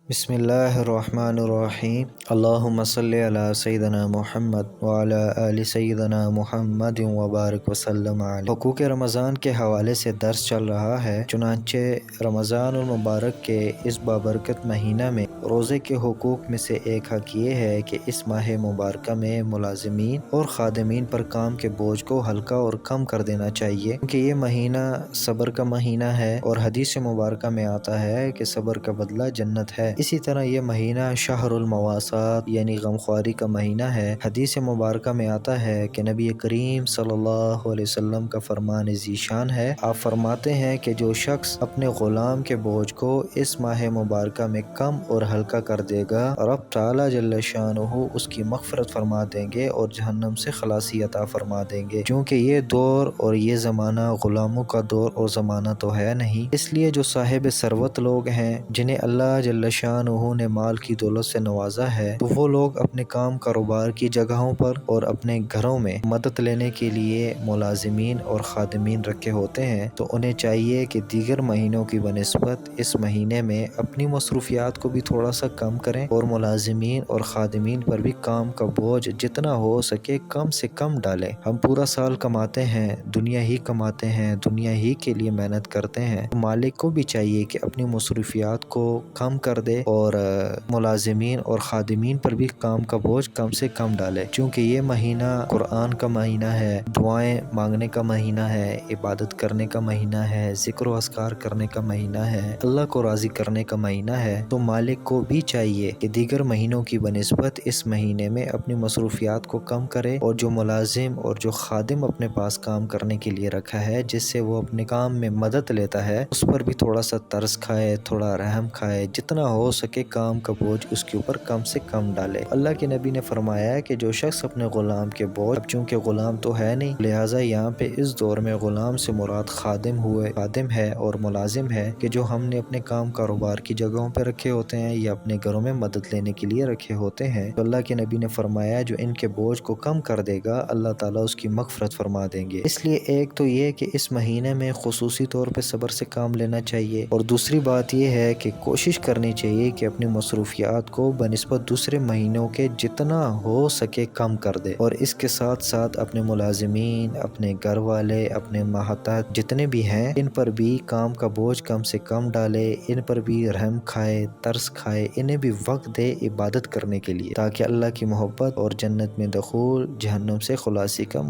بسم اللہ الرحمن الرحیم اللہم صلی علی سیدنا محمد وعلی آل سیدنا محمد وبارک وسلم علیہ۔ حقوق رمضان کے حوالے سے درس چل رہا ہے، چنانچہ رمضان المبارک کے اس بابرکت مہینہ میں روزے کے حقوق میں سے ایک حق یہ ہے کہ اس ماہ مبارکہ میں ملازمین اور خادمین پر کام کے بوجھ کو ہلکا اور کم کر دینا چاہیے، کیونکہ یہ مہینہ صبر کا مہینہ ہے اور حدیث مبارکہ میں آتا ہے کہ صبر کا بدلہ جنت ہے۔ اسی طرح یہ مہینہ شہر المواسات یعنی غمخواری کا مہینہ ہے۔ حدیث مبارکہ میں آتا ہے کہ نبی کریم صلی اللہ علیہ وسلم کا فرمان ذیشان ہے، آپ فرماتے ہیں کہ جو شخص اپنے غلام کے بوجھ کو اس ماہ مبارکہ میں کم اور ہلکا کر دے گا، رب تعالی جل شانہ اس کی مغفرت فرما دیں گے اور جہنم سے خلاصی عطا فرما دیں گے، کیونکہ یہ دور اور یہ زمانہ غلاموں کا دور اور زمانہ تو ہے نہیں۔ اس لیے جو صاحب ثروت لوگ ہیں، جنہیں اللہ جل شانہ نے مال کی دولت سے نوازا ہے، تو وہ لوگ اپنے کام کاروبار کی جگہوں پر اور اپنے گھروں میں مدد لینے کے لیے ملازمین اور خادمین رکھے ہوتے ہیں، تو انہیں چاہیے کہ دیگر مہینوں کی بنسبت اس مہینے میں اپنی مصروفیات کو بھی تھوڑا سا کم کریں اور ملازمین اور خادمین پر بھی کام کا بوجھ جتنا ہو سکے کم سے کم ڈالیں۔ ہم پورا سال کماتے ہیں، دنیا ہی کماتے ہیں، دنیا ہی کے لیے محنت کرتے ہیں، تو مالک کو بھی چاہیے کہ اپنی مصروفیات کو کم کر دے اور ملازمین اور خادمین پر بھی کام کا بوجھ کم سے کم ڈالے، چونکہ یہ مہینہ قرآن کا مہینہ ہے، دعائیں مانگنے کا مہینہ ہے، عبادت کرنے کا مہینہ ہے، ذکر و اذکار کرنے کا مہینہ ہے، اللہ کو راضی کرنے کا مہینہ ہے، تو مالک کو بھی چاہیے کہ دیگر مہینوں کی بنسبت اس مہینے میں اپنی مصروفیات کو کم کرے اور جو ملازم اور جو خادم اپنے پاس کام کرنے کے لیے رکھا ہے، جس سے وہ اپنے کام میں مدد لیتا ہے، اس پر بھی تھوڑا سا ترس کھائے، تھوڑا رحم کھائے، جتنا ہو سکے کام کا بوجھ اس کے اوپر کم سے کم ڈالے۔ اللہ کے نبی نے فرمایا ہے کہ جو شخص اپنے غلام کے بوجھ، اب چونکہ غلام تو ہے نہیں، لہٰذا یہاں پہ اس دور میں غلام سے مراد خادم ہے اور ملازم ہے کہ جو ہم نے اپنے کام کاروبار کی جگہوں پہ رکھے ہوتے ہیں یا اپنے گھروں میں مدد لینے کے لیے رکھے ہوتے ہیں، تو اللہ کے نبی نے فرمایا جو ان کے بوجھ کو کم کر دے گا، اللہ تعالیٰ اس کی مغفرت فرما دیں گے۔ اس لیے ایک تو یہ کہ اس مہینے میں خصوصی طور پہ صبر سے کام لینا چاہیے، اور دوسری بات یہ ہے کہ کوشش کرنی چاہیے کہ اپنی مصروفیات کو بنسبت دوسرے مہینوں کے جتنا ہو سکے کم کر دے، اور اس کے ساتھ ساتھ اپنے ملازمین، اپنے گھر والے، اپنے ماتحت جتنے بھی ہیں، ان پر بھی کام کا بوجھ کم سے کم ڈالے، ان پر بھی رحم کھائے، ترس کھائے، انہیں بھی وقت دے عبادت کرنے کے لیے، تاکہ اللہ کی محبت اور جنت میں دخول، جہنم سے خلاصی کا